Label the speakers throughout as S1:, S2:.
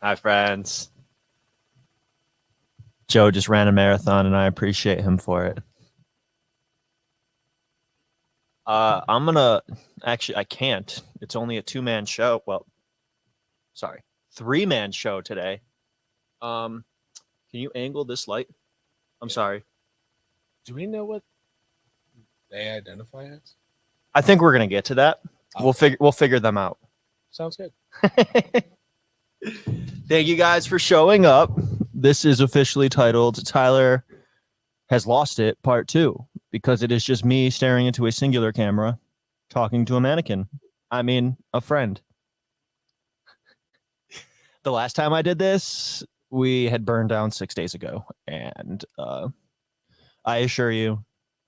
S1: Hi, friends. Joe just ran a marathon, and I appreciate him for it. I'm gonna actually. I can't. It's only a two-man show. Well, sorry, three-man show today. Um, can you angle this light? I'm sorry.
S2: Do we know what they identify as?
S1: I think we're gonna get to that. We'll figure them out.
S2: Sounds good.
S1: Thank you guys for showing up. This is officially titled Tyler Has Lost It Part 2 because it is just me staring into a singular camera talking to a mannequin. I mean, a friend. The last time I did this, we had burned down 6 days ago. And I assure you,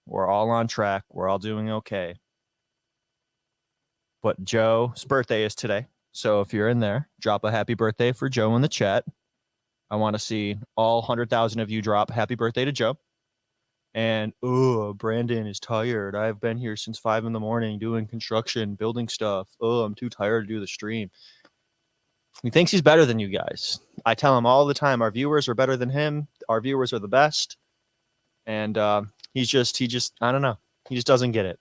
S1: we're all on track. We're all doing okay. But Joe's birthday is today. So if you're in there, drop a happy birthday for Joe in the chat. I want to see all 100,000 of you drop happy birthday to Joe. And, Brandon is tired. I've been here since 5 in the morning doing construction, building stuff. I'm too tired to do the stream. He thinks he's better than you guys. I tell him all the time, our viewers are better than him. Our viewers are the best. And he just, I don't know. He just doesn't get it.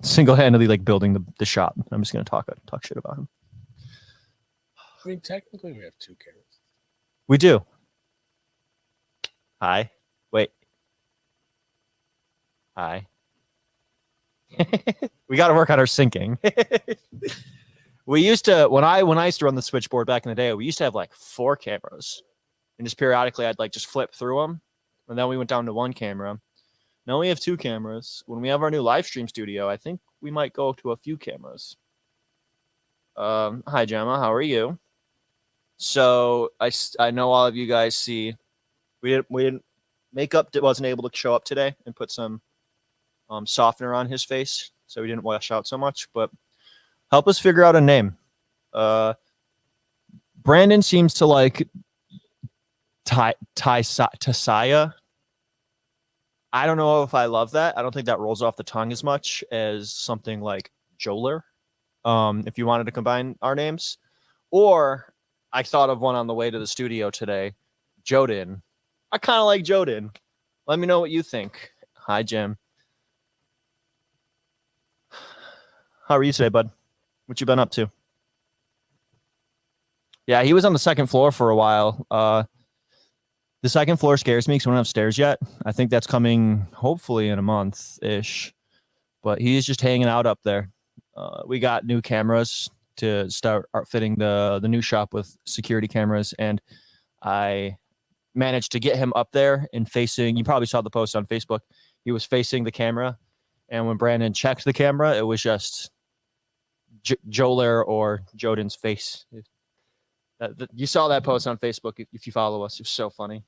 S1: Single-handedly, like, building the shop. I'm just going to talk shit about him.
S2: I mean, technically, we have two cameras.
S1: We do. Hi. Wait. Hi. We got to work on our syncing. We used to, when I used to run the switchboard back in the day, we used to have like 4 cameras. And just periodically, I'd like just flip through them. And then we went down to 1 camera. Now we have 2 cameras. When we have our new live stream studio, I think we might go to a few cameras. Hi, Gemma. How are you? So I know all of you guys see we didn't makeup wasn't able to show up today and put some softener on his face, so he didn't wash out so much. But help us figure out a name. Brandon seems to like Tasaya. I don't know if I love that. I don't think that rolls off the tongue as much as something like Joler. If you wanted to combine our names, or I thought of one on the way to the studio today, Jodin. I kind of like Jodin. Let me know what you think. Hi, Jim. How are you today, bud? What you been up to? Yeah, he was on the second floor for a while. The second floor scares me because we don't have stairs yet. I think that's coming hopefully in a month-ish. But he's just hanging out up there. We got new cameras to start outfitting the new shop with security cameras, and I managed to get him up there and facing. You probably saw the post on Facebook. He was facing the camera, and when Brandon checked the camera, it was just Joler or Jodin's face. You saw that post on Facebook if you follow us. It was so funny.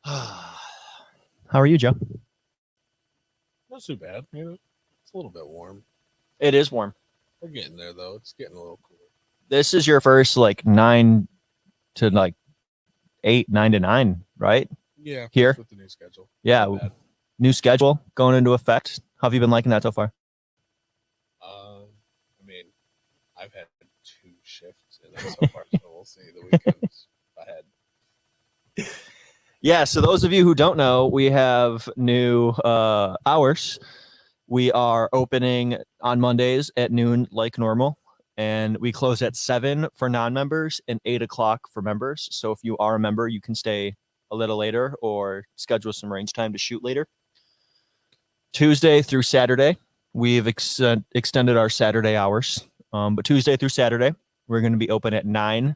S1: How are you, Joe?
S2: Not too bad. You know, it's a little bit warm.
S1: It is warm.
S2: We're getting there, though. It's getting a little cooler.
S1: This is your first like 9 to like 8, 9 to 9, right?
S2: Yeah.
S1: Here
S2: with the new schedule.
S1: Yeah, new schedule going into effect. How have you been liking that so far?
S2: I mean, I've had 2 shifts in it so far, so we'll see the weekends ahead.
S1: Yeah, so those of you who don't know, we have new hours. We are opening on Mondays at noon like normal, and we close at 7 for non-members and 8 o'clock for members. So if you are a member, you can stay a little later or schedule some range time to shoot later. Tuesday through Saturday, we've extended our Saturday hours. But Tuesday through Saturday, we're going to be open at 9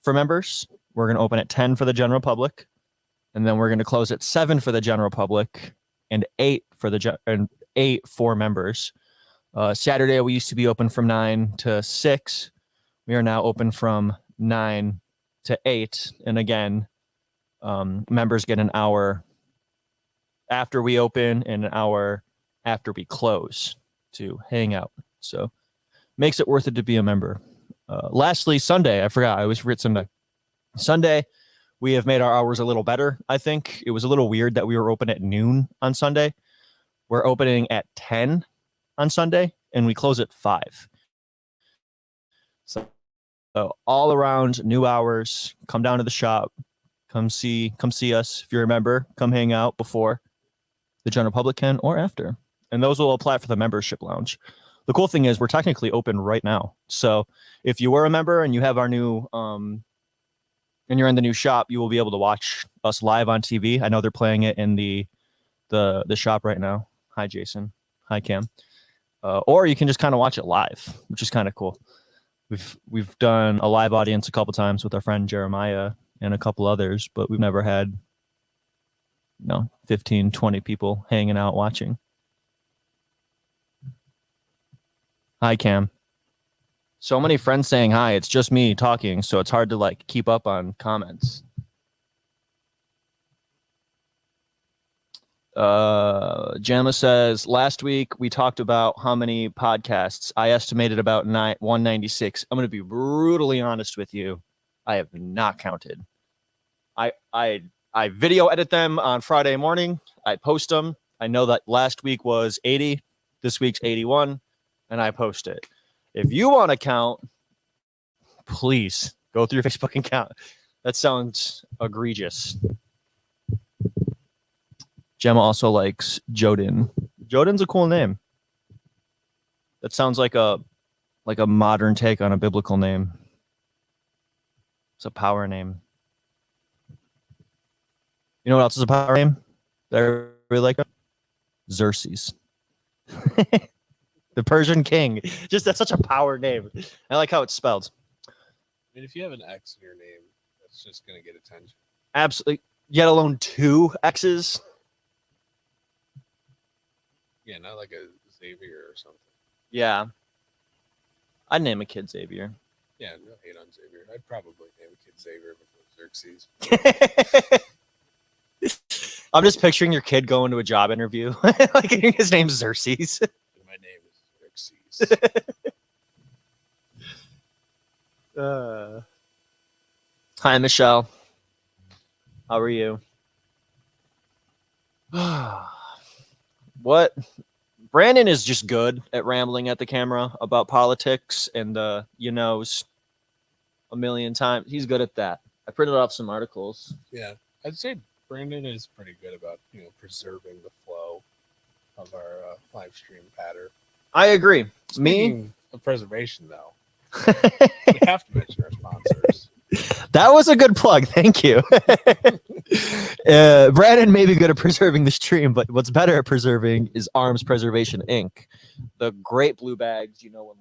S1: for members. We're going to open at 10 for the general public. And then we're going to close at 7 for the general public and 8 for members. Saturday, we used to be open from 9 to 6. We are now open from 9 to 8. And again, members get an hour after we open and an hour after we close to hang out. So makes it worth it to be a member. Lastly, Sunday, I forgot. I always forget Sunday. Sunday, we have made our hours a little better, I think. It was a little weird that we were open at noon on Sunday. We're opening at 10 on Sunday, and we close at 5. So all around new hours, come down to the shop, come see us. If you remember, come hang out before the general public can or after. And those will apply for the membership lounge. The cool thing is we're technically open right now. So if you were a member and you have our new and you're in the new shop, you will be able to watch us live on TV. I know they're playing it in the shop right now. Hi Jason. Hi Cam. Or you can just kind of watch it live, which is kind of cool. We've done a live audience a couple times with our friend Jeremiah and a couple others, but we've never had 15, 20 people hanging out watching. Hi Cam. So many friends saying hi. It's just me talking, so it's hard to like keep up on comments. Gemma says, last week we talked about how many podcasts. I estimated about 196. I'm going to be brutally honest with you. I have not counted. I video edit them on Friday morning. I post them. I know that last week was 80. This week's 81. And I post it. If you want to count, please go through your Facebook and count. That sounds egregious. Gemma also likes Jodin. Jodin's a cool name. That sounds like a modern take on a biblical name. It's a power name. You know what else is a power name that I really like? Xerxes. The Persian king. Just that's such a power name. I like how it's spelled.
S2: I mean, if you have an X in your name, that's just going to get attention.
S1: Absolutely. Yet alone 2 X's.
S2: Yeah, not like a Xavier or something.
S1: Yeah. I'd name a kid Xavier.
S2: Yeah, no hate on Xavier. I'd probably name a kid Xavier before Xerxes.
S1: I'm just picturing your kid going to a job interview. Like his name's Xerxes.
S2: My name is Xerxes.
S1: Hi, Michelle. How are you? What? Brandon is just good at rambling at the camera about politics and knows a million times. He's good at that. I printed off some articles.
S2: Yeah, I'd say Brandon is pretty good about preserving the flow of our live stream pattern.
S1: I agree.
S2: Speaking of preservation, though, we have to mention our sponsors.
S1: That was a good plug. Thank you. Brandon may be good at preserving the stream, but what's better at preserving is Arms Preservation Inc. The great blue bags you know and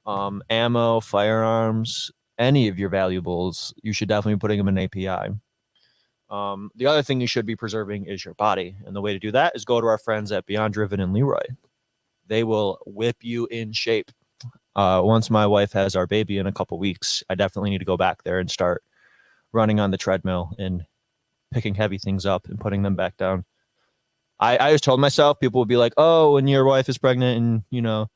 S1: love. Ammo, firearms, any of your valuables, you should definitely be putting them in API. The other thing you should be preserving is your body. And the way to do that is go to our friends at Beyond Driven and Leroy. They will whip you in shape. Once my wife has our baby in a couple weeks, I definitely need to go back there and start running on the treadmill and picking heavy things up and putting them back down. I always told myself, people would be like, oh, when your wife is pregnant and,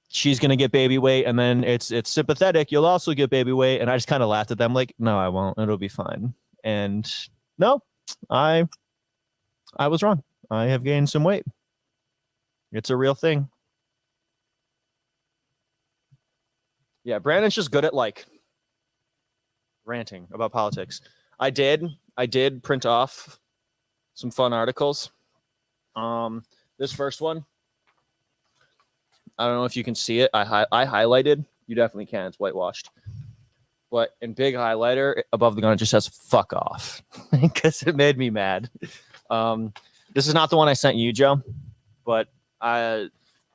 S1: she's going to get baby weight and then it's sympathetic, you'll also get baby weight. And I just kind of laughed at them like, no, I won't. It'll be fine. And no, I was wrong. I have gained some weight. It's a real thing. Yeah, Brandon's just good at like ranting about politics. I did print off some fun articles. This first one, I don't know if you can see it. I highlighted. You definitely can. It's whitewashed. But in big highlighter above the gun, it just says "fuck off" because it made me mad. This is not the one I sent you, Joe, but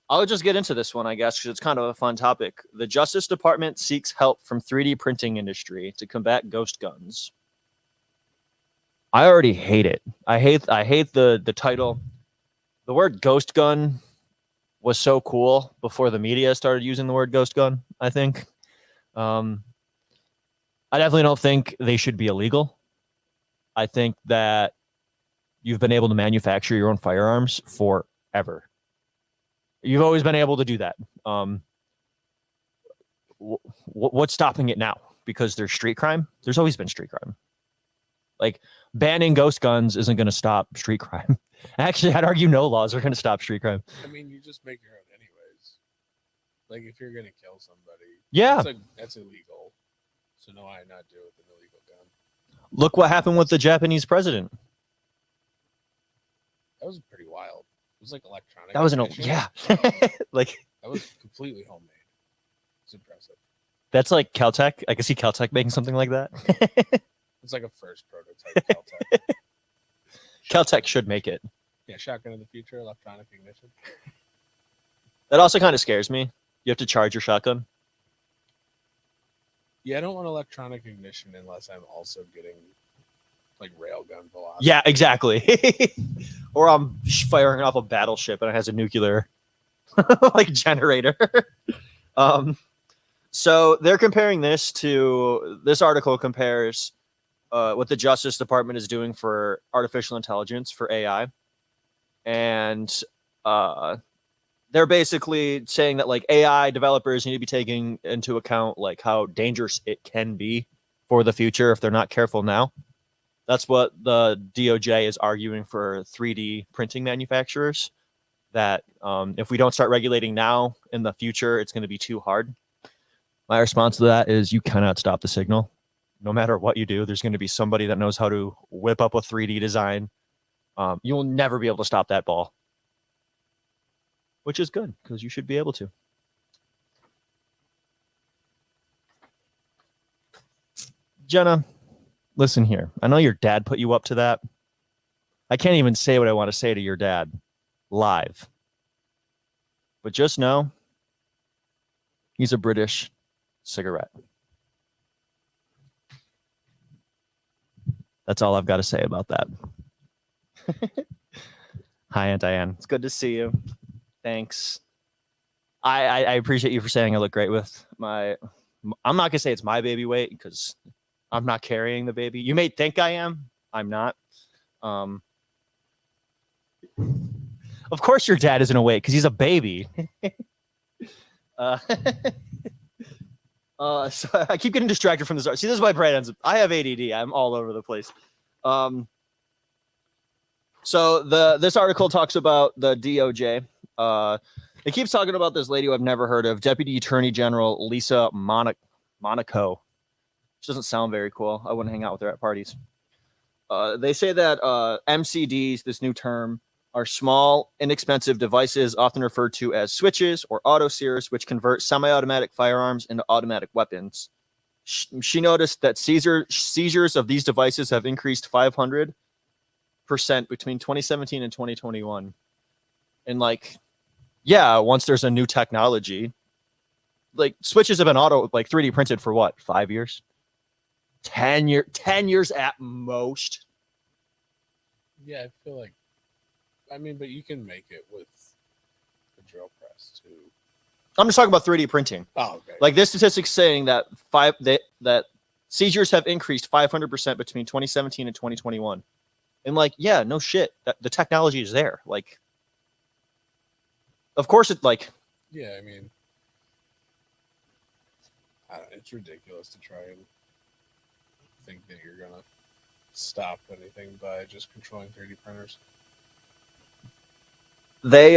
S1: I'll just get into this one, I guess, because it's kind of a fun topic. The Justice Department seeks help from 3D printing industry to combat ghost guns. I already hate it. I hate the title. The word ghost gun was so cool before the media started using the word ghost gun, I think. I definitely don't think they should be illegal. I think that you've been able to manufacture your own firearms forever. You've always been able to do that. What's stopping it now? Because there's street crime? There's always been street crime. Like, banning ghost guns isn't going to stop street crime. Actually, I'd argue no laws are going to stop street crime.
S2: I mean, you just make your own anyways. Like if you're gonna kill somebody,
S1: Yeah.
S2: that's illegal. So no, I not do it with an illegal gun.
S1: Look what happened with the Japanese president.
S2: That was pretty wild. It was like electronic.
S1: That was
S2: ignition.
S1: like
S2: That was completely homemade. It's impressive.
S1: that's like Caltech. I can see Caltech making something like that.
S2: It's like a first prototype Caltech.
S1: Caltech should make it.
S2: Yeah, shotgun of the future, electronic ignition.
S1: That also kind of scares me. You have to charge your shotgun.
S2: Yeah, I don't want electronic ignition unless I'm also getting like railgun velocity.
S1: Yeah, exactly. Or I'm firing off a battleship and it has a nuclear like generator. So they're comparing this to this article compares what the Justice Department is doing for artificial intelligence for AI, and they're basically saying that like AI developers need to be taking into account like how dangerous it can be for the future if they're not careful now. That's what the DOJ is arguing for 3D printing manufacturers, that if we don't start regulating now, in the future, it's going to be too hard. My response to that is you cannot stop the signal. No matter what you do, there's going to be somebody that knows how to whip up a 3D design. You'll never be able to stop that ball, which is good because you should be able to. Jenna, listen here. I know your dad put you up to that. I can't even say what I want to say to your dad live. But just know he's a British cigarette. That's all I've got to say about that. Hi, Aunt Diane. It's good to see you. Thanks. I appreciate you for saying I look great with my... I'm not going to say it's my baby weight because I'm not carrying the baby. You may think I am. I'm not. Of course your dad isn't awake because he's a baby. So I keep getting distracted from this. See, this is my brain ends up. I have ADD. I'm all over the place. So this article talks about the DOJ. It keeps talking about this lady who I've never heard of, Deputy Attorney General Lisa Monaco. She doesn't sound very cool. I wouldn't hang out with her at parties. They say that MCDs, this new term, are small, inexpensive devices often referred to as switches or autoseers, which convert semi-automatic firearms into automatic weapons. She noticed that seizures of these devices have increased 500% between 2017 and 2021. And like, yeah, once there's a new technology, like switches have been 3D printed for what, 5 years? 10 years at most.
S2: Yeah, I feel like, I mean, but you can make it with the drill press too.
S1: I'm just talking about 3D printing.
S2: Oh, okay.
S1: Like this statistic's saying that that seizures have increased 500% between 2017 and 2021. And like, yeah, no shit. The technology is there. Like, of course, it like.
S2: Yeah, I mean, it's ridiculous to try and think that you're gonna stop anything by just controlling 3D printers.
S1: They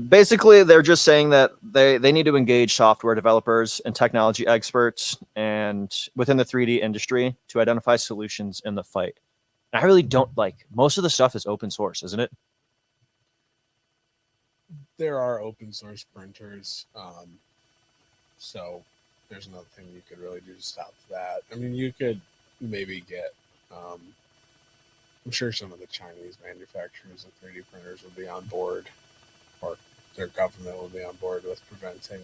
S1: basically they're just saying that they need to engage software developers and technology experts and within the 3D industry to identify solutions in the fight. And I really don't like most of the stuff is open source, isn't it?
S2: There are open source printers, so there's nothing you could really do to stop that. I mean, you could maybe get. I'm sure some of the Chinese manufacturers of 3D printers will be on board, or their government will be on board with preventing,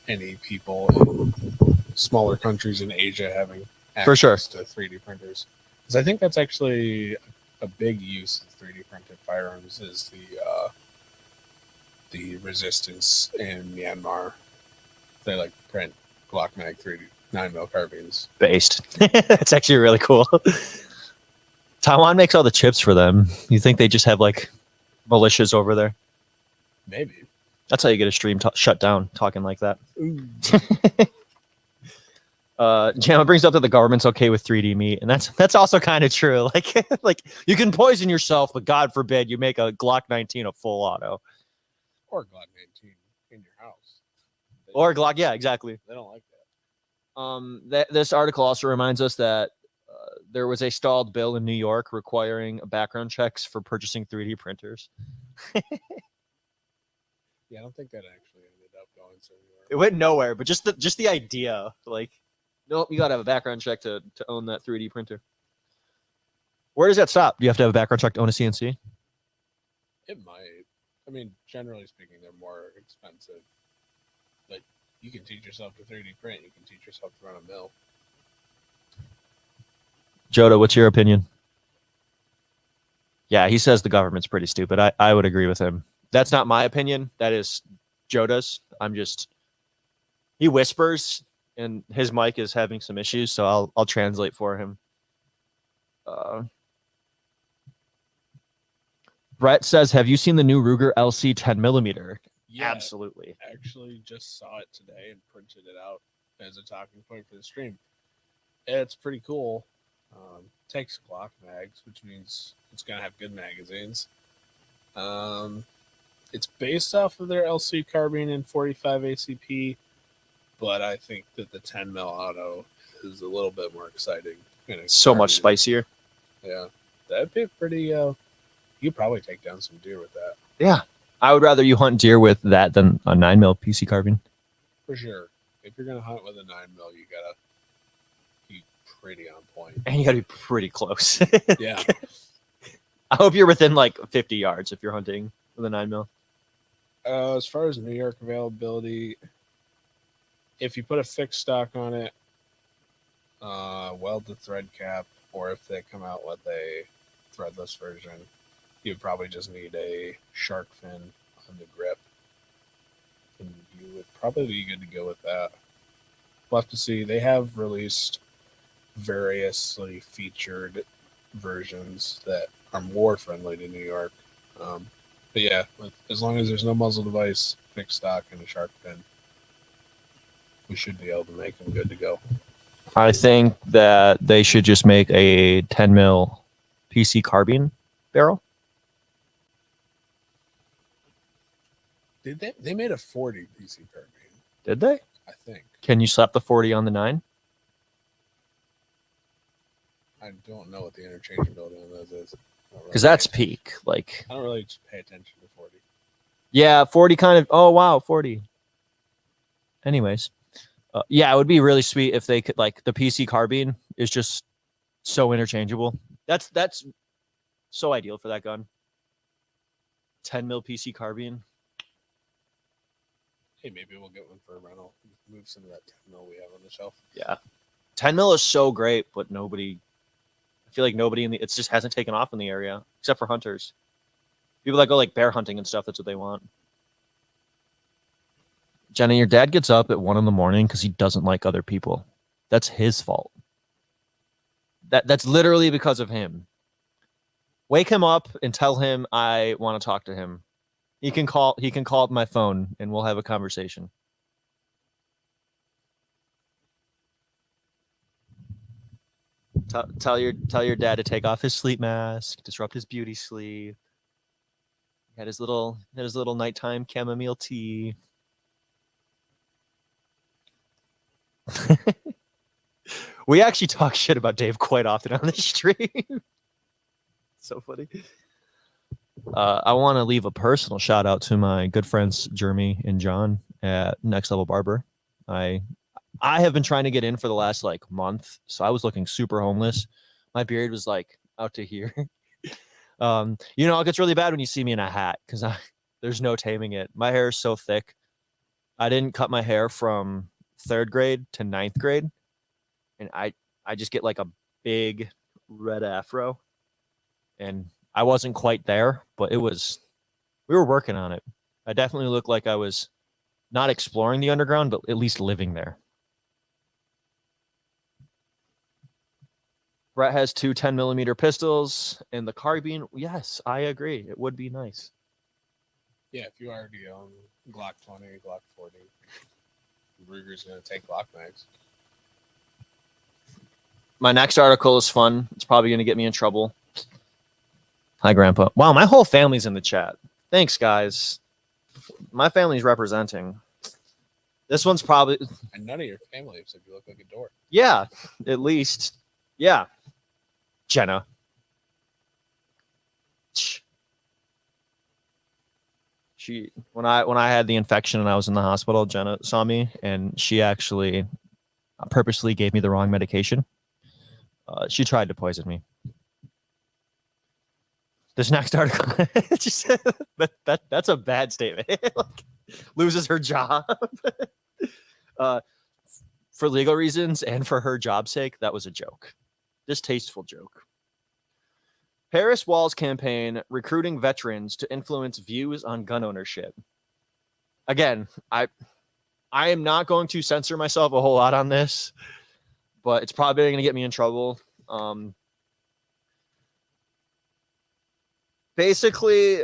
S2: any people in smaller countries in Asia having access to 3D printers. Because I think that's actually a big use of 3D printed firearms is the resistance in Myanmar. They like print Glock Mag 9mm carbines.
S1: Based. That's actually really cool. Taiwan makes all the chips for them. You think they just have like militias over there?
S2: Maybe.
S1: That's how you get a stream shut down talking like that. Jama brings up that the government's okay with 3D meat, and that's also kind of true. Like you can poison yourself, but God forbid you make a Glock 19 a full auto.
S2: Or Glock 19. in your house.
S1: Or Glock, yeah, exactly.
S2: They don't like that.
S1: This article also reminds us that there was a stalled bill in New York requiring background checks for purchasing 3D printers.
S2: Yeah, I don't think that actually ended up going anywhere.
S1: It went nowhere, but just the idea, like, nope, you gotta have a background check to own that 3D printer. Where does that stop? Do you have to have a background check to own a CNC?
S2: It might. I mean, generally speaking, they're more expensive. Like, you can teach yourself to 3D print. You can teach yourself to run a mill.
S1: Joda, what's your opinion? Yeah, he says the government's pretty stupid. I would agree with him. That's not my opinion. That is Joda's. He whispers, and his mic is having some issues, so I'll translate for him. Brett says, "Have you seen the new Ruger LC 10mm?"
S2: Yeah,
S1: Absolutely.
S2: actually just saw it today and printed it out as a talking point for the stream. It's pretty cool. Takes Glock mags, which means it's going to have good magazines. It's based off of their LC carbine and 45 ACP, but I think that the 10 mil auto is a little bit more exciting.
S1: So much spicier.
S2: Yeah, that'd be pretty. You could probably take down some deer with that.
S1: Yeah, I would rather you hunt deer with that than a 9mm PC carbine.
S2: For sure. If you're gonna hunt with a 9mm, you gotta be pretty on point,
S1: and you gotta be pretty close.
S2: Yeah.
S1: I hope you're within like 50 yards if you're hunting with a 9mm.
S2: As far as New York availability, if you put a fixed stock on it, weld the thread cap, or if they come out with a threadless version, you would probably just need a shark fin on the grip, and you would probably be good to go with that. We'll have to see. They have released variously featured versions that are more friendly to New York. But yeah, as long as there's no muzzle device, fixed stock, and a shark fin, we should be able to make them good to go.
S1: I think that they should just make a 10mm PC carbine barrel.
S2: Did they? They made a 40 PC carbine.
S1: Did they?
S2: I think.
S1: Can you slap the 40 on the 9?
S2: I don't know what the interchangeability on those is.
S1: Because that's peak. Like,
S2: I don't really pay attention to 40.
S1: yeah, 40 kind of. Oh wow, 40. Anyways, yeah, it would be really sweet if they could, like, the PC carbine is just so interchangeable. That's so ideal for that gun. 10mm PC carbine.
S2: Hey, maybe we'll get one for a rental. Move some of that 10mm we have on the shelf.
S1: Yeah, 10mm is so great, but nobody. I feel like nobody it just hasn't taken off in the area except for hunters. People that go like bear hunting and stuff. That's what they want. Jenny, your dad gets up at 1 a.m. because he doesn't like other people. That's his fault. That's literally because of him. Wake him up and tell him I want to talk to him. He can call my phone and we'll have a conversation. Tell your dad to take off his sleep mask, disrupt his beauty sleep. He had his little nighttime chamomile tea. We actually talk shit about Dave quite often on the stream. So funny. I want to leave a personal shout out to my good friends Jeremy and John at Next Level Barber. I have been trying to get in for the last like month, so I was looking super homeless. My beard was like out to here. It gets really bad when you see me in a hat because there's no taming it. My hair is so thick. I didn't cut my hair from 3rd grade to 9th grade, and I just get like a big red afro, and I wasn't quite there, but we were working on it. I definitely looked like I was not exploring the underground, but at least living there. Brett has 2 10mm pistols and the carbine. Yes, I agree. It would be nice.
S2: Yeah, if you already own Glock 20, Glock 40, Ruger's going to take Glock mags.
S1: My next article is fun. It's probably going to get me in trouble. Hi, Grandpa. Wow, my whole family's in the chat. Thanks, guys. My family's representing. This one's probably
S2: And none of your family except you look like a dork.
S1: yeah, at least yeah. Jenna. She when I had the infection and I was in the hospital, Jenna saw me and she actually purposely gave me the wrong medication. She tried to poison me. This next article, just, that's a bad statement. Like, loses her job for legal reasons and for her job's sake. That was a joke, distasteful joke. Harris Wall's campaign recruiting veterans to influence views on gun ownership. Again, I am not going to censor myself a whole lot on this, but it's probably going to get me in trouble. Basically,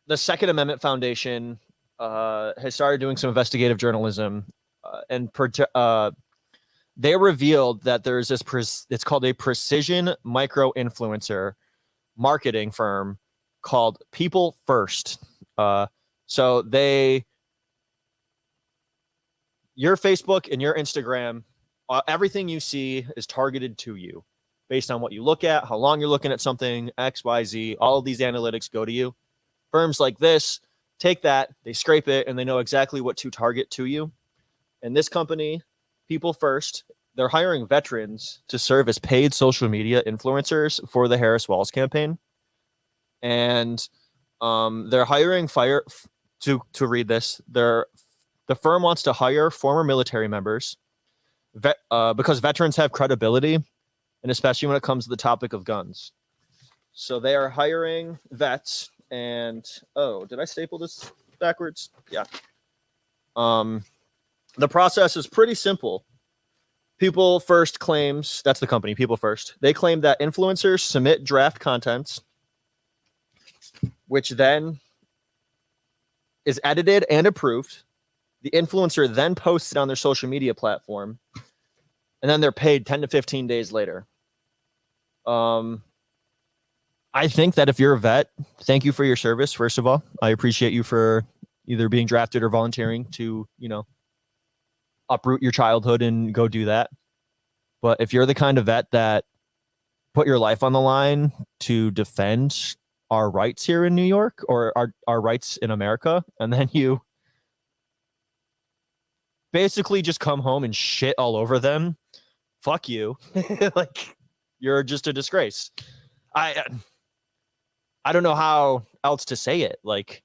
S1: the Second Amendment Foundation has started doing some investigative journalism, and they revealed that there's this. It's called a precision micro influencer marketing firm called People First. So your Facebook and your Instagram, everything you see is targeted to you based on what you look at, how long you're looking at something, X, Y, Z. All of these analytics go to you. Firms like this take that, they scrape it, and they know exactly what to target to you. And this company, People First, they're hiring veterans to serve as paid social media influencers for the Harris Walls campaign. And they're hiring to read this. The firm wants to hire former military members because veterans have credibility, and especially when it comes to the topic of guns. So they are hiring vets. And did I staple this backwards? Yeah. The process is pretty simple. People First claims, that's the company, People First. They claim that influencers submit draft contents, which then is edited and approved. The influencer then posts it on their social media platform, and then they're paid 10 to 15 days later. I think that if you're a vet, thank you for your service. First of all, I appreciate you for either being drafted or volunteering to, uproot your childhood and go do that. But if you're the kind of vet that put your life on the line to defend our rights here in New York or our rights in America, and then you basically just come home and shit all over them, fuck you. Like, you're just a disgrace. I don't know how else to say it. Like,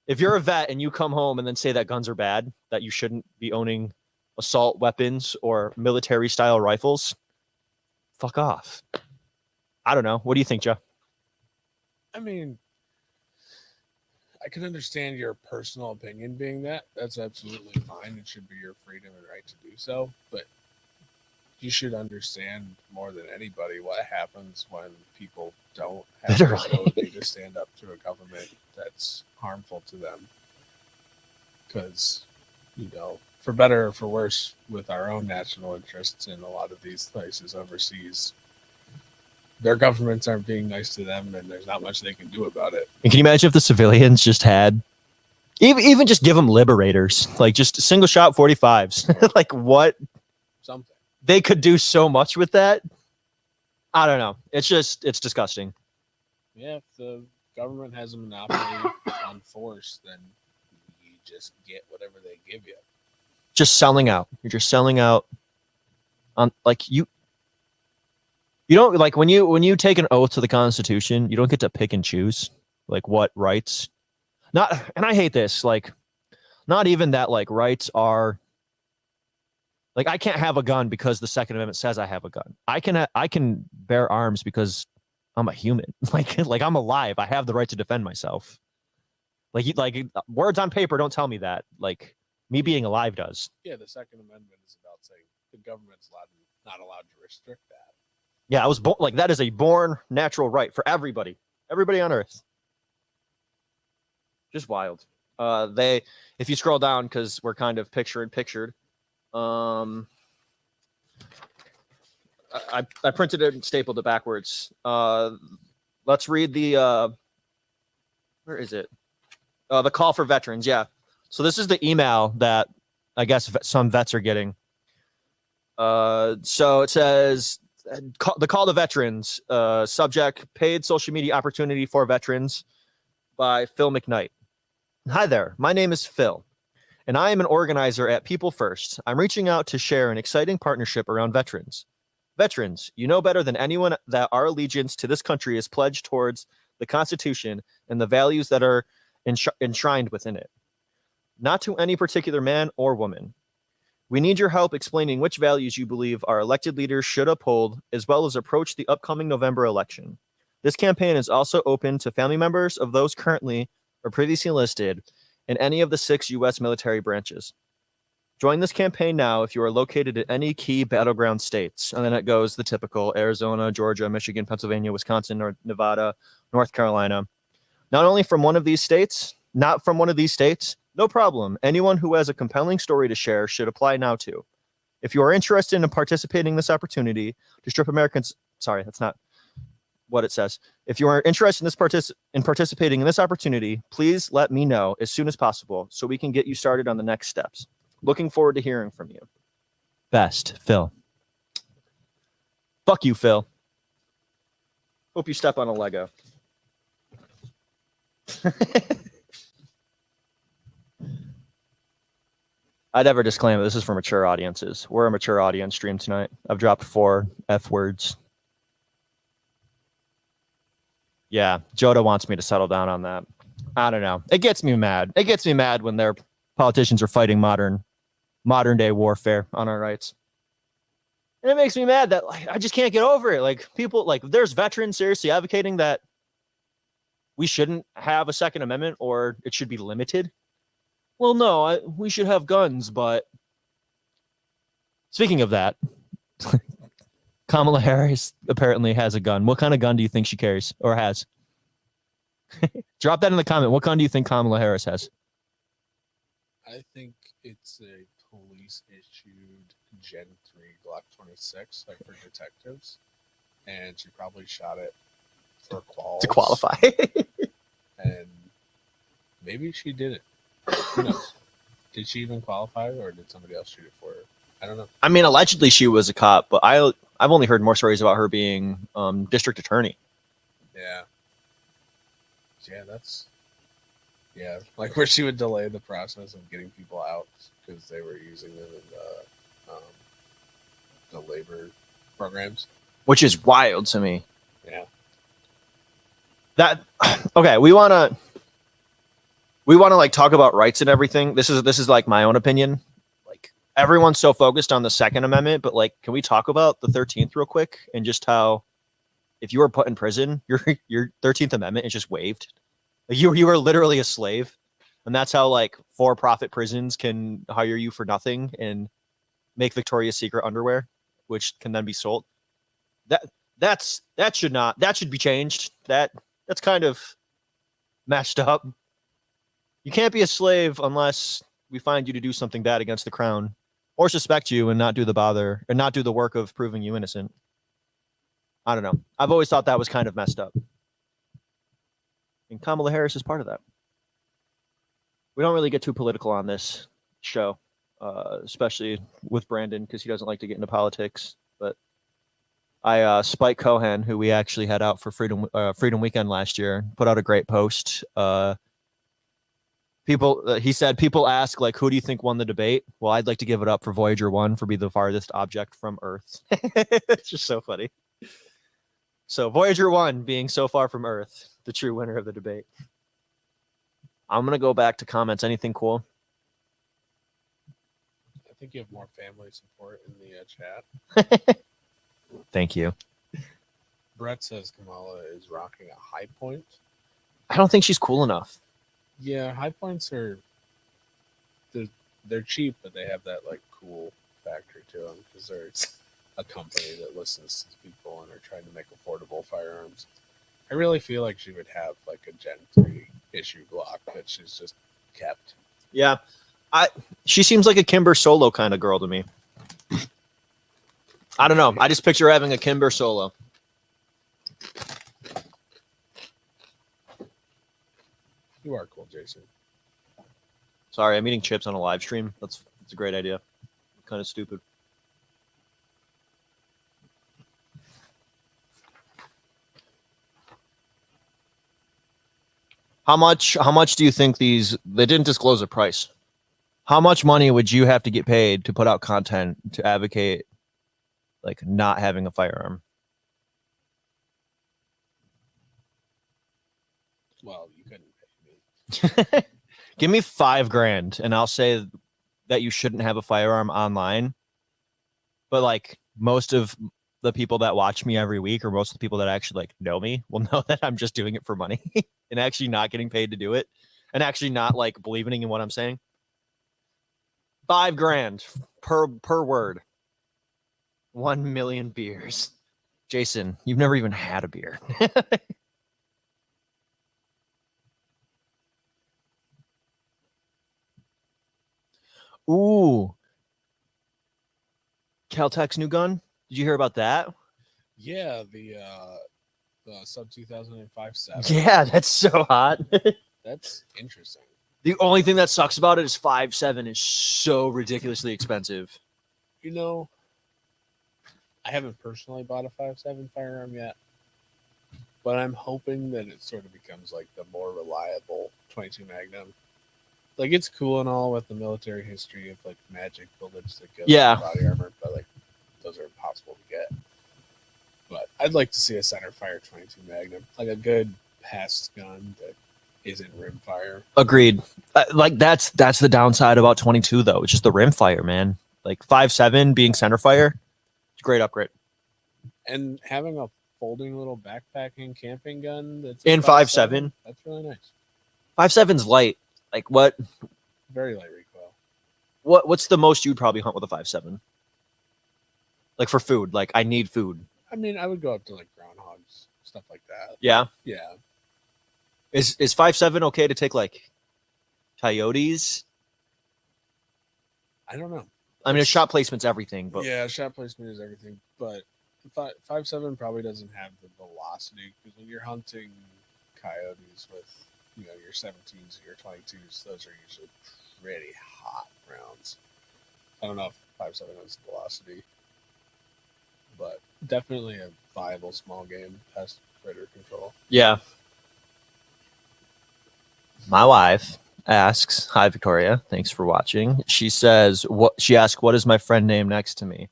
S1: if you're a vet and you come home and then say that guns are bad, that you shouldn't be owning assault weapons or military style rifles, fuck off. I don't know. What do you think, Joe?
S2: I mean, I can understand your personal opinion being that. That's absolutely fine. It should be your freedom and right to do so. But you should understand more than anybody what happens when people don't have the ability to stand up to a government that's harmful to them. Because, for better or for worse, with our own national interests in a lot of these places overseas, their governments aren't being nice to them, and there's not much they can do about it.
S1: And can you imagine if the civilians just had, even just give them liberators, like just single shot 45s, like what?
S2: Something.
S1: They could do so much with that. I don't know. It's disgusting.
S2: Yeah, if the government has a monopoly on force, then you just get whatever they give you.
S1: Just selling out. You're just selling out on, like, you don't, like, when you take an oath to the Constitution, you don't get to pick and choose like what rights. And I hate this, like, not even that, like, rights are like, I can't have a gun because the Second Amendment says I have a gun. I can bear arms because I'm a human. Like I'm alive. I have the right to defend myself. Like words on paper don't tell me that. Like, me being alive does.
S2: Yeah, the Second Amendment is about saying the government's not allowed to restrict that.
S1: Yeah, I was born, like, that is a born natural right for everybody on Earth. Just wild. If you scroll down, because we're kind of pictured. I printed it and stapled it backwards. Let's read the where is it? The call for veterans. Yeah. So this is the email that I guess some vets are getting. So it says the call to veterans. Subject: paid social media opportunity for veterans by Phil McKnight. Hi there. My name is Phil, and I am an organizer at People First. I'm reaching out to share an exciting partnership around veterans. Veterans, you know better than anyone that our allegiance to this country is pledged towards the Constitution and the values that are enshrined within it, not to any particular man or woman. We need your help explaining which values you believe our elected leaders should uphold, as well as approach the upcoming November election. This campaign is also open to family members of those currently or previously enlisted in any of the 6 U.S. military branches. Join this campaign now if you are located in any key battleground states. And then it goes the typical Arizona, Georgia, Michigan, Pennsylvania, Wisconsin, Nevada, North Carolina. Not only from one of these states, not from one of these states, no problem. Anyone who has a compelling story to share should apply now too. If you are interested in participating in this opportunity to strip Americans, sorry, that's not what it says. If you are interested in participating in this opportunity, please let me know as soon as possible so we can get you started on the next steps. Looking forward to hearing from you. Best, Phil. Fuck you, Phil. Hope you step on a Lego. I'd ever disclaim this is for mature audiences. We're a mature audience stream tonight. I've dropped 4 F words. Yeah, Joda wants me to settle down on that. I don't know. It gets me mad. It gets me mad when their politicians are fighting modern day warfare on our rights. And it makes me mad that I just can't get over it. Like people, there's veterans seriously advocating that we shouldn't have a Second Amendment or it should be limited. Well, no, we should have guns, but speaking of that, Kamala Harris apparently has a gun. What kind of gun do you think she carries or has? Drop that in the comment. What gun do you think Kamala Harris has?
S2: I think it's a police-issued Gen 3 Glock 26, like for detectives, and she probably shot it for quals.
S1: To qualify.
S2: And maybe she did it. Who knows? Did she even qualify, or did somebody else shoot it for her? I don't know.
S1: I mean, allegedly she was a cop, but I've only heard more stories about her being district attorney.
S2: Yeah. Yeah, like where she would delay the process of getting people out because they were using them in the labor programs.
S1: Which is wild to me.
S2: Yeah.
S1: Okay, we want to like talk about rights and everything. This is like my own opinion. Like everyone's so focused on the Second Amendment, but like, can we talk about the 13th real quick and just how if you were put in prison, your 13th Amendment is just waived. Like you were literally a slave, and that's how like for-profit prisons can hire you for nothing and make Victoria's Secret underwear, which can then be sold. That should be changed. That's kind of messed up. You can't be a slave unless we find you to do something bad against the crown or suspect you and not do the work of proving you innocent. I don't know. I've always thought that was kind of messed up. And Kamala Harris is part of that. We don't really get too political on this show, especially with Brandon, because he doesn't like to get into politics. But Spike Cohen, who we actually had out for Freedom Weekend last year, put out a great post. He said, people ask, like, who do you think won the debate? Well, I'd like to give it up for Voyager 1 for being the farthest object from Earth. It's just so funny. So Voyager 1 being so far from Earth, the true winner of the debate. I'm going to go back to comments. Anything cool?
S2: I think you have more family support in the chat.
S1: Thank you.
S2: Brett says Kamala is rocking a High Point.
S1: I don't think she's cool enough.
S2: Yeah, High Points are they're cheap, but they have that like cool factor to them because they're a company that listens to people and are trying to make affordable firearms. I really feel like she would have like a Gen 3 issue Glock that she's just kept.
S1: Yeah, she seems like a Kimber Solo kind of girl to me. I don't know. I just picture having a Kimber Solo.
S2: You are cool, Jason.
S1: Sorry, I'm eating chips on a live stream. That's a great idea. Kind of stupid. How much do you think they didn't disclose a price? How much money would you have to get paid to put out content to advocate like not having a firearm?
S2: Well, you couldn't pay me.
S1: Give me $5,000 and I'll say that you shouldn't have a firearm online. But like most of the people that watch me every week, or most of the people that actually like know me, will know that I'm just doing it for money and actually not getting paid to do it, and actually not like believing in what I'm saying. $5,000 per word. 1 million beers. Jason, you've never even had a beer. Ooh. Caltech's new gun. Did you hear about that?
S2: Yeah, the sub 2005 7.
S1: Yeah, that's so hot.
S2: That's interesting.
S1: The only thing that sucks about it is 5.7 is so ridiculously expensive.
S2: You know, I haven't personally bought a 5.7 firearm yet, but I'm hoping that it sort of becomes like the more reliable 22 Magnum. Like, it's cool and all with the military history of like magic bullets that go
S1: Yeah.
S2: through body armor, but like those are impossible to get. But I'd like to see a center fire 22 Magnum, like a good pest gun that isn't rimfire.
S1: Agreed. Like that's the downside about 22 though. It's just the rimfire, man. Like 5.7 being center fire, it's a great upgrade.
S2: And having a folding little backpacking camping gun that's
S1: In 5.7,
S2: that's really nice.
S1: 5.7's light. Like what?
S2: Very light recoil.
S1: What's the most you'd probably hunt with a 5.7? Like for food. Like I need food.
S2: I mean, I would go up to like groundhogs, stuff like that.
S1: Yeah.
S2: Yeah.
S1: Is 5.7 okay to take like coyotes?
S2: I don't know.
S1: I mean, a shot placement's everything, but
S2: Yeah, shot placement is everything, but 5.7 probably doesn't have the velocity because when you're hunting coyotes with your 17s or your 22s, those are usually pretty hot rounds. I don't know if 5.7 has velocity, but definitely a viable small game pest critter control.
S1: yeah. My wife asks, "Hi Victoria, thanks for watching." She says, she asked, "What is my friend name next to me?"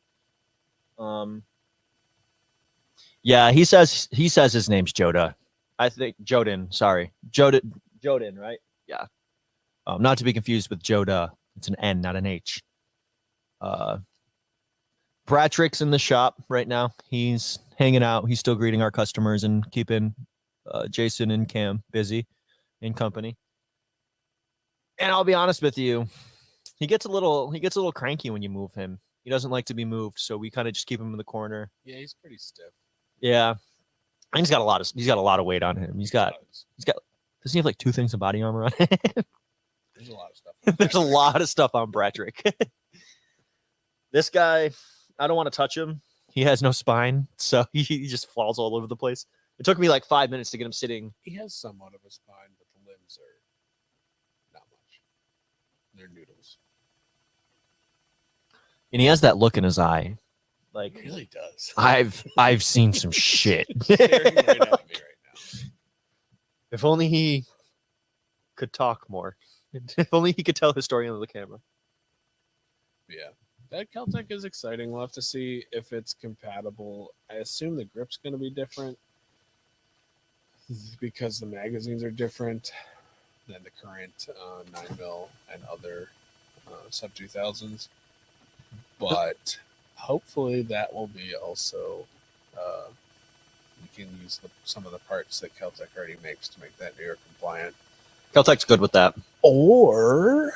S1: Yeah, he says his name's Joda. I think Joden, sorry. Joden, right? Yeah. Not to be confused with Joda. It's an N, not an H. Bratrick's in the shop right now. He's hanging out. He's still greeting our customers and keeping Jason and Cam busy in company. And I'll be honest with you, he gets a little cranky when you move him. He doesn't like to be moved, so we kind of just keep him in the corner.
S2: Yeah, he's pretty stiff.
S1: Yeah. And he's got a lot of weight on him. Doesn't he have like 2 things of body armor on him?
S2: There's a lot of stuff.
S1: There's a lot of stuff on Bratrick. This guy, I don't want to touch him. He has no spine, so he just falls all over the place. It took me like 5 minutes to get him sitting.
S2: He has somewhat of a spine, but the limbs are not much. They're noodles.
S1: And he has that look in his eye. Like,
S2: It really does.
S1: I've seen some shit.
S2: Staring right at me right now.
S1: If only he could talk more. If only he could tell his story on the camera.
S2: Yeah. That Caltech is exciting. We'll have to see if it's compatible. I assume the grip's going to be different because the magazines are different than the current 9mm and other sub 2000s. But hopefully that will be also we can use some of the parts that Caltech already makes to make that New York compliant.
S1: Caltech's good with that.
S2: Or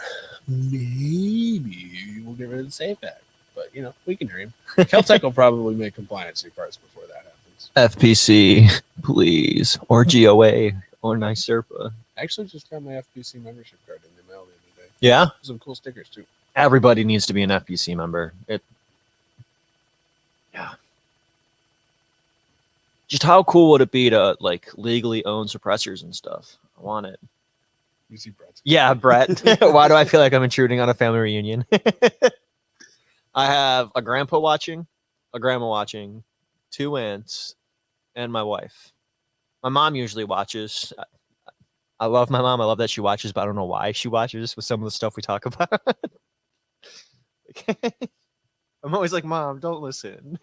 S2: maybe we'll get rid of the Safe Act. But, we can dream. Caltech will probably make compliancy parts before that happens.
S1: FPC, please. Or GOA. Or NYSERPA.
S2: I actually just got my FPC membership card in the mail the other day.
S1: Yeah?
S2: Some cool stickers, too.
S1: Everybody needs to be an FPC member. Yeah. Just how cool would it be to, like, legally own suppressors and stuff? I want it.
S2: You see Brett's.
S1: Yeah, Brett. Why do I feel like I'm intruding on a family reunion? I have a grandpa watching, a grandma watching, 2 aunts, and my wife. My mom usually watches. I love my mom. I love that she watches, but I don't know why she watches with some of the stuff we talk about. I'm always like, Mom, don't listen.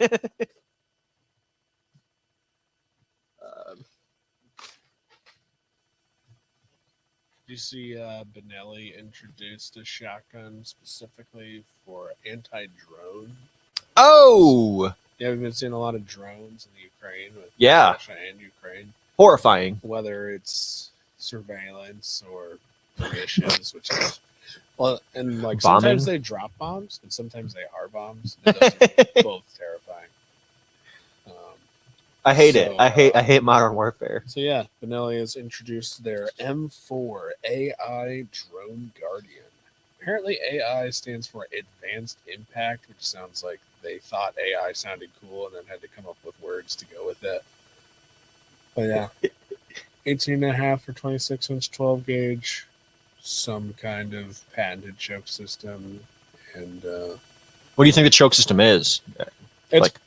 S2: Do you see Benelli introduced a shotgun specifically for anti-drone?
S1: Oh,
S2: Yeah, we've been seeing a lot of drones in the Ukraine with
S1: Yeah.
S2: Russia and Ukraine.
S1: horrifying.
S2: Whether it's surveillance or missions, which is well, and like
S1: Bombing.
S2: sometimes they drop bombs and sometimes they are bombs. And those are both terrifying.
S1: I hate it.
S2: So,
S1: I hate modern warfare.
S2: So yeah, Benelli has introduced their M4 AI Drone Guardian. Apparently, AI stands for Advanced Impact, which sounds like they thought AI sounded cool and then had to come up with words to go with it. But yeah, 18.5 or 26-inch 12 gauge, some kind of patented choke system, and
S1: What do you think the choke system is?
S2: it's
S1: Like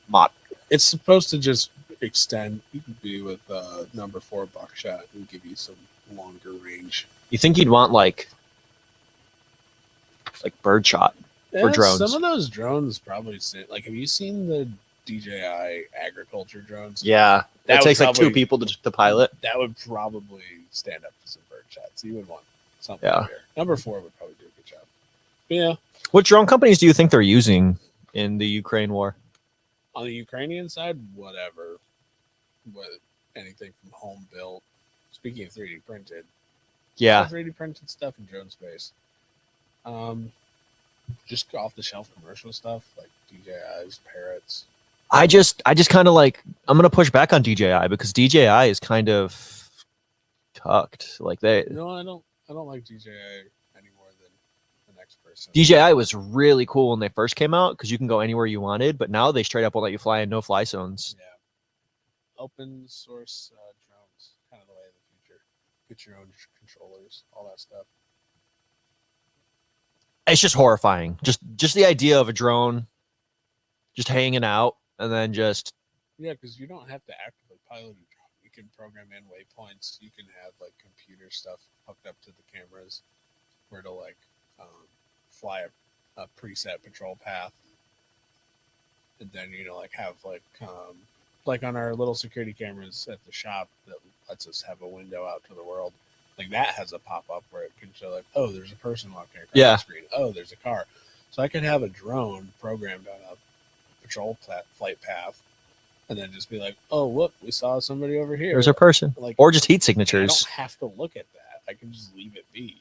S1: mod.
S2: it's supposed to just extend. You can be with number 4 buckshot and give you some longer range.
S1: You think you'd want like birdshot? For drones.
S2: Some of those drones probably like. Have you seen the DJI agriculture drones?
S1: Yeah,
S2: That
S1: it
S2: would
S1: takes like 2
S2: probably-
S1: people to pilot.
S2: That would probably stand up to some bird shots. You would want something
S1: Yeah.
S2: there. Number 4 would probably do a good job. But yeah,
S1: What drone companies do you think they're using in the Ukraine war?
S2: on the Ukrainian side, whatever. Anything from home built. Speaking of 3D printed,
S1: Yeah,
S2: 3D printed stuff in drone space. Just off the shelf commercial stuff like DJI's, Parrots.
S1: I just kind of like, I'm gonna push back on DJI because DJI is kind of cucked. Like
S2: No, I don't like DJI any more than the next person.
S1: DJI was really cool when they first came out because you can go anywhere you wanted, but now they straight up won't let you fly in no-fly zones.
S2: Yeah. Open source drones, kind of the way of the future. Get your own controllers, all that stuff.
S1: It's just horrifying. Just the idea of a drone just hanging out and then just
S2: Yeah, because you don't have to actively pilot a drone. You can program in waypoints. You can have like computer stuff hooked up to the cameras where to like fly a preset patrol path, and then like have like on our little security cameras at the shop that lets us have a window out to the world. Like that has a pop up where it can show like, oh, there's a person walking across
S1: Yeah.
S2: the screen. Oh, there's a car. So I could have a drone programmed on a patrol flight path, and then just be like, oh, look, we saw somebody over here.
S1: there's a person.
S2: Like,
S1: Or just heat
S2: I
S1: signatures.
S2: don't have to look at that. I can just leave it be.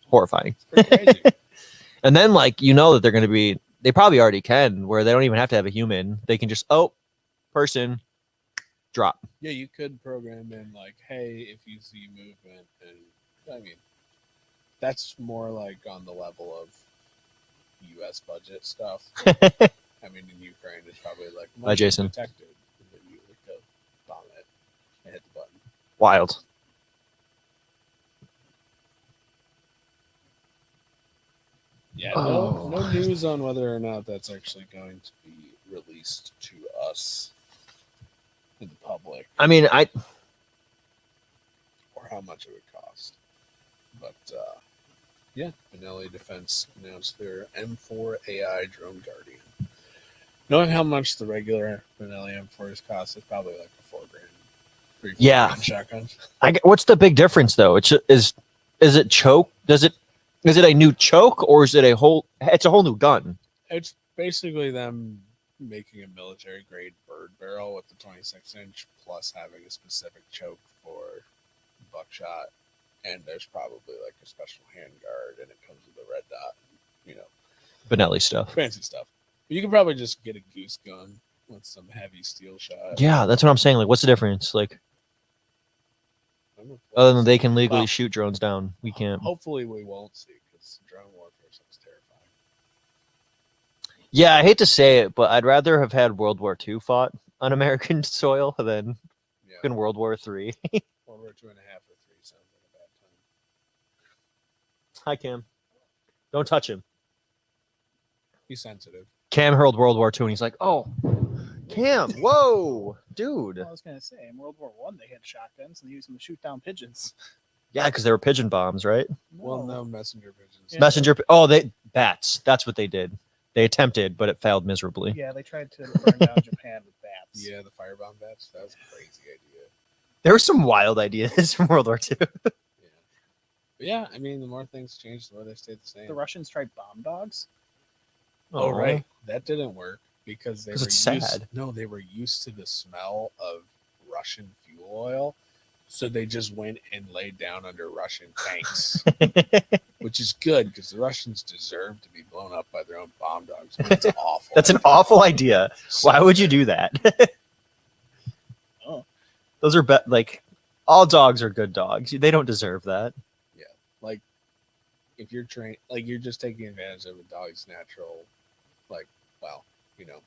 S1: Horrifying.
S2: It's pretty crazy.
S1: And then that they're going to be, they probably already can, where they don't even have to have a human. They can just, person, drop.
S2: Yeah, you could program in like, hey, if you see movement, and I mean, that's more like on the level of U.S. budget stuff. I mean, in Ukraine, it's probably like
S1: Hi, Jason.
S2: detected, and then you would go bomb it and hit the button.
S1: Wild.
S2: Yeah,
S1: Oh.
S2: no news on whether or not that's actually going to be released to us, to the public,
S1: I mean,
S2: or how much it would cost. But yeah, Benelli Defense announced their M4 AI Drone Guardian. Knowing how much the regular Benelli M4s cost, it's probably like a $4,000, $3,000
S1: Yeah.
S2: shotgun.
S1: what's the big difference though? Is it choke? Is it a new choke or is it it's a whole new gun?
S2: It's basically them making a military grade bird barrel with the 26-inch plus having a specific choke for buckshot, and there's probably like a special handguard, and it comes with a red dot,
S1: Benelli stuff.
S2: fancy stuff. You can probably just get a goose gun with some heavy steel shot.
S1: Yeah, that's what I'm saying. Like, what's the difference? Like, other than they can legally
S2: Well,
S1: shoot drones down, we can't.
S2: Hopefully, we won't see because drone warfare sounds terrifying.
S1: Yeah, I hate to say it, but I'd rather have had World War II fought on American soil than
S2: Yeah,
S1: in World War III.
S2: World War 2.5 or 3 sounds like a bad
S1: Hi, Cam. Don't touch him.
S2: He's sensitive.
S1: Cam hurled World War II, and he's like, "Oh, Cam, whoa, dude."
S3: I was gonna say in World War One they had shotguns and they used them to shoot down pigeons.
S1: Yeah, because they were pigeon bombs, right?
S2: Well, no messenger pigeons.
S3: Yeah.
S1: Messenger. Oh, they bats. That's what they did. They attempted, but it failed miserably.
S3: Yeah, they tried to burn down Japan with bats.
S2: Yeah, the firebomb bats. That was a crazy idea.
S1: There were some wild ideas from World War II.
S2: Yeah. But yeah, I mean, the more things change, the more they stay the same.
S3: The Russians tried bomb dogs.
S2: Oh, right. That didn't work because they
S1: 'Cause
S2: were
S1: it's
S2: used,
S1: sad.
S2: No, they were used to the smell of Russian fuel oil. So they just went and laid down under Russian tanks, which is good because the Russians deserve to be blown up by their own bomb dogs. I mean, it's awful.
S1: That's an awful idea.
S2: So
S1: Why would you
S2: bad.
S1: do that?
S3: Oh.
S1: Those are like all dogs are good dogs. They don't deserve that.
S2: Like, if you're trained, like you're just taking advantage of a dog's natural, like, well, you know,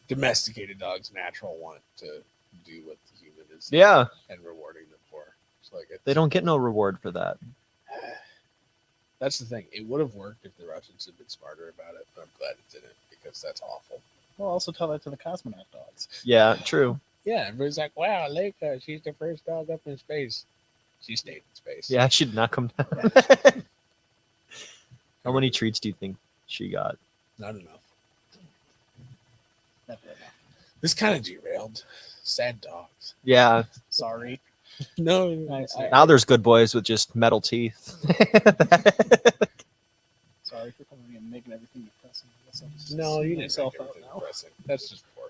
S2: domesticated dog's natural want to do what the human is
S1: Yeah,
S2: and rewarding them for. It's like
S1: they don't get no reward for that.
S2: That's the thing. It would have worked if the Russians had been smarter about it, but I'm glad it didn't because that's awful.
S3: We'll also tell that to the cosmonaut dogs.
S1: Yeah, true.
S2: Yeah, everybody's like, "Wow, Leica, she's the first dog up in space." She stayed in space.
S1: Yeah, she did not come down. How many treats do you think she got?
S2: Not enough.
S3: Never enough.
S2: This kind of derailed. Sad dogs.
S1: Yeah,
S3: Sorry.
S2: No,
S1: now there's good boys with just metal teeth.
S3: Sorry for coming in and making everything depressing. I guess I'll just
S2: no, you
S3: see
S2: didn't
S3: myself
S2: make
S3: out
S2: everything
S3: now.
S2: depressing. That's just poor.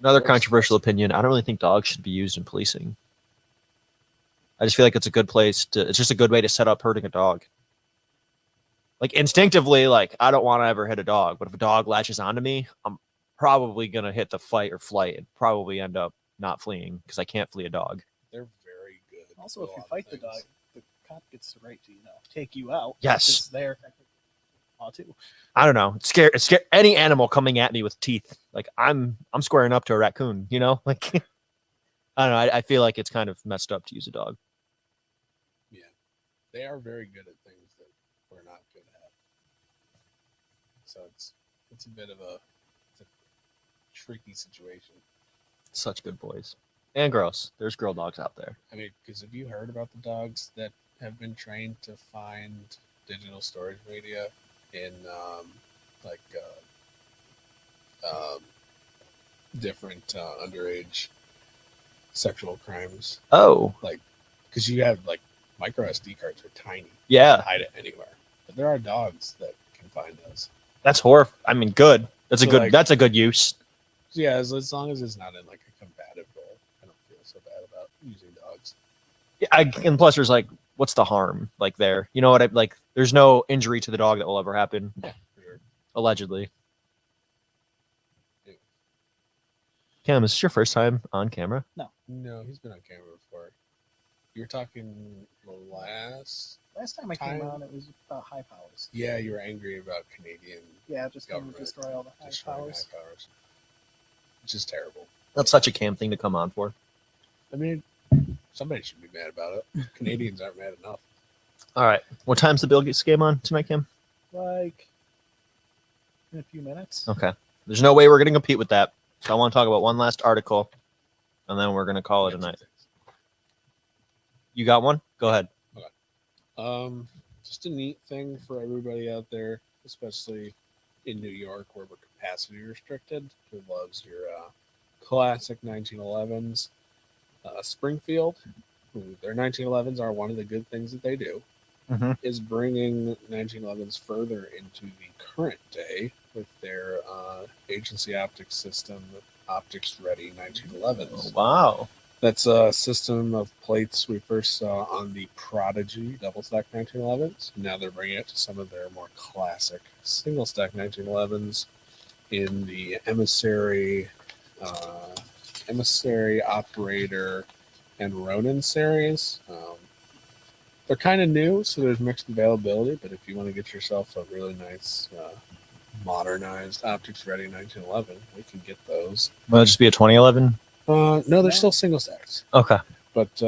S1: Another controversial opinion. I don't really think dogs should be used in policing. I just feel like it's a good place to. It's just a good way to set up hurting a dog. Like instinctively, like I don't want to ever hit a dog, but if a dog latches onto me, I'm probably gonna hit the fight or flight and probably end up not fleeing because I can't flee a dog.
S2: They're very good.
S3: Also,
S2: at
S3: if
S2: a
S3: you
S2: lot of
S3: fight the
S2: things.
S3: dog, the cop gets the right to take you out.
S1: Yes.
S3: It's there. Too.
S1: I don't know. It's scary. Any animal coming at me with teeth. Like I'm squaring up to a raccoon. You know, like I don't know. I feel like it's kind of messed up to use a dog.
S2: Yeah, they are very good at things that we're not good at. So it's a bit of a tricky situation.
S1: Such good boys and girls. There's girl dogs out there.
S2: I mean, because have you heard about the dogs that have been trained to find digital storage media in different underage sexual crimes?
S1: Oh
S2: Because you have like micro SD cards are tiny.
S1: yeah,
S2: Hide it anywhere. But there are dogs that can find those.
S1: that's horrible. I mean, good. That's a
S2: So,
S1: good.
S2: like-
S1: That's a good use.
S2: So yeah, as long as it's not in like a combative role, I don't feel so bad about using dogs.
S1: Yeah, and plus, there's like, what's the harm? Like there, you know what? I like. There's no injury to the dog that will ever happen.
S2: Yeah, for sure.
S1: Allegedly.
S2: Yeah.
S1: Cam, is this your first time on camera?
S2: No, he's been on camera before. You were talking last.
S3: Last time I came
S2: Time.
S3: on, it was about high powers.
S2: Yeah, you were angry about Canadian
S3: Yeah, just going to
S2: government
S3: destroy all the high
S2: destroying
S3: powers.
S2: high powers. Which is terrible.
S1: That's such a Cam thing to come on for.
S2: I mean, somebody should be mad about it. Canadians aren't mad enough.
S1: All right. What time's the Bill Gates game on tonight, Cam?
S3: Like in a few minutes.
S1: Okay. There's no way we're going to compete with that. So I want to talk about one last article, and then we're going to call it a night. You got one? Go ahead.
S2: Just a neat thing for everybody out there, especially in New York where we're capacity restricted, who loves your classic 1911s. Springfield, who their 1911s are one of the good things that they do,
S1: Mhm.
S2: is bringing 1911s further into the current day with their agency optics system, Optics Ready 1911s.
S1: Oh, wow.
S2: That's a system of plates we first saw on the Prodigy double stack 1911s. Now they're bringing it to some of their more classic single stack 1911s in the Emissary, Operator, and Ronin series. They're kind of new, so there's mixed availability, but if you want to get yourself a really nice modernized Optics Ready 1911, we can get those.
S1: Will it just be a 2011?
S2: No, they're
S3: Yeah.
S2: still single stacks.
S1: Okay.
S2: But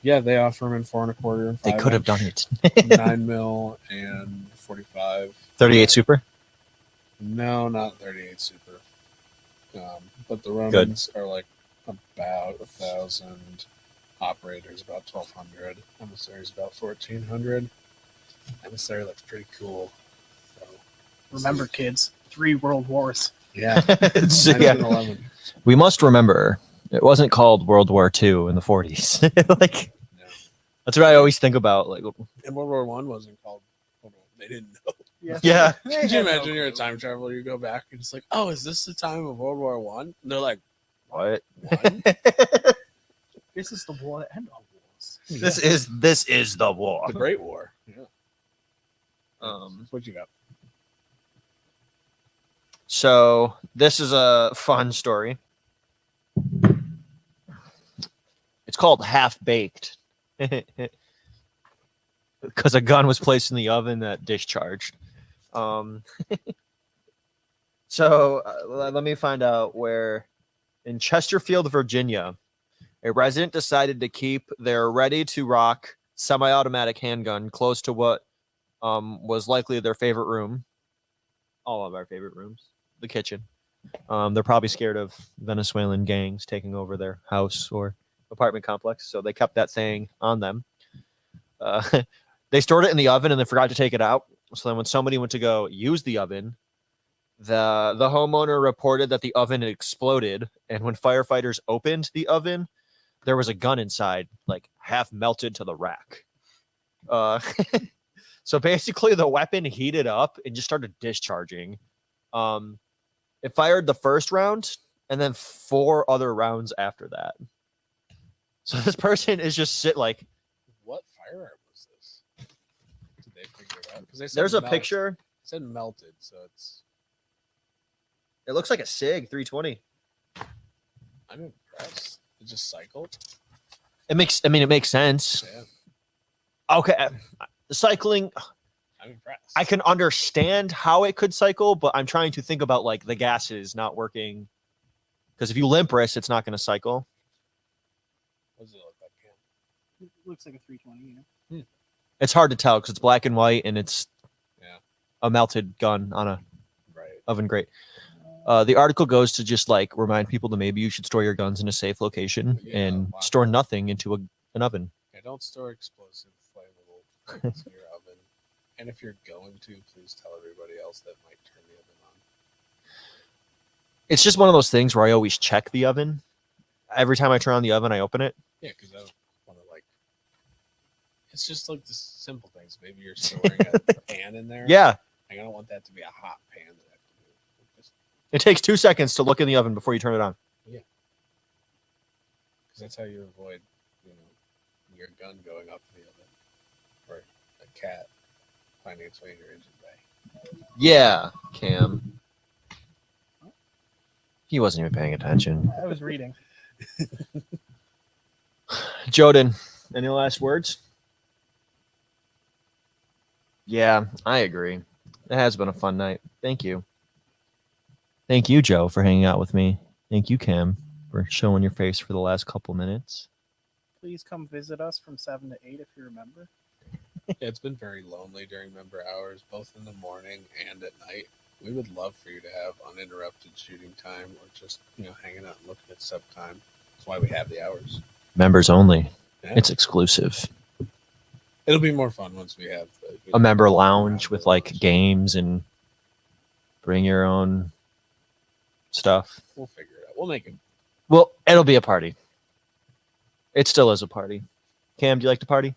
S2: Yeah, they offer them in 4 1/4 and 5.
S1: They could have done it.
S2: 9 mil and 45.
S1: 38 Super.
S2: No, not 38 Super. But the Ronins are like about 1,000. Operators about 1,200. Emissaries about 1,400. Emissary looks pretty cool. So,
S3: Remember, kids, 3 world wars.
S2: yeah,
S1: It's-
S2: 1911.
S1: We must remember it wasn't called World War II in the 40s. Like
S2: No.
S1: that's what I always think about. Like,
S2: And World War One wasn't called. They didn't know.
S1: yeah,
S2: Could you imagine you're a time traveler? You go back and it's like, oh, is this the time of World War One? And they're like,
S1: what?
S2: one?
S3: This is the war to end all wars.
S1: This is the war.
S2: The Great War. Yeah. What you got?
S1: So this is a fun story. It's called Half Baked because a gun was placed in the oven that discharged. So let me find out where in Chesterfield, Virginia, a resident decided to keep their ready-to-rock semi-automatic handgun close to what was likely their favorite room. All of our favorite rooms, the kitchen. They're probably scared of Venezuelan gangs taking over their house or apartment complex, so they kept that thing on them. They stored it in the oven and then forgot to take it out. So then when somebody went to go use the oven, the homeowner reported that the oven had exploded, and when firefighters opened the oven, there was a gun inside, like half melted to the rack. So basically the weapon heated up and just started discharging. It fired the first round and then 4 other rounds after that. So this person is just
S2: What firearm was this? Did they figure it out? Because they said
S1: there's a
S2: melt.
S1: picture.
S2: It said melted, so it's.
S1: It looks like a SIG 320.
S2: I'm impressed. It just cycled.
S1: It makes sense.
S2: Yeah,
S1: Okay. The cycling,
S2: I'm impressed.
S1: I can understand how it could cycle, but I'm trying to think about like the gases not working. Because if you limp wrist, it's not going to cycle.
S2: What does it look like? Cam?
S3: It looks like a 320. Yeah.
S1: It's hard to tell because it's black and white and it's
S2: Yeah.
S1: a melted gun on a
S2: Right.
S1: oven grate. The article goes to just like remind people that maybe you should store your guns in a safe location
S2: Yeah,
S1: and
S2: wow.
S1: store nothing into an oven.
S2: Yeah, don't store explosive, flammable things in your oven. And if you're going to, please tell everybody else that might turn the oven on.
S1: It's just one of those things where I always check the oven. Every time I turn on the oven, I open it.
S2: Yeah, because I don't want to like. It's just like the simple things. Maybe you're storing a pan in there.
S1: Yeah.
S2: Like, I don't want that to be a hot pan that I have to move. Just
S1: It takes 2 seconds to look in the oven before you turn it on.
S2: because that's how you avoid, your gun going off in the oven, or a cat finding its way in your engine bay.
S1: Yeah, Cam. He wasn't even paying attention.
S3: I was reading.
S1: Joden, any last words? Yeah, I agree. It has been a fun night. Thank you. Thank you, Joe, for hanging out with me. Thank you, Cam, for showing your face for the last couple minutes.
S3: Please come visit us from 7 to 8 if you remember.
S2: Yeah, it's been very lonely during member hours, both in the morning and at night. We would love for you to have uninterrupted shooting time, or just hanging out and looking at sub time. That's why we have the hours.
S1: Members only.
S2: Yeah.
S1: It's exclusive.
S2: It'll be more fun once we have
S1: A member lounge with like games and bring your own stuff.
S2: We'll figure it out. We'll make it.
S1: Well, it'll be a party. It still is a party. Cam, do you like to party?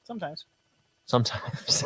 S3: Sometimes.
S1: Sometimes.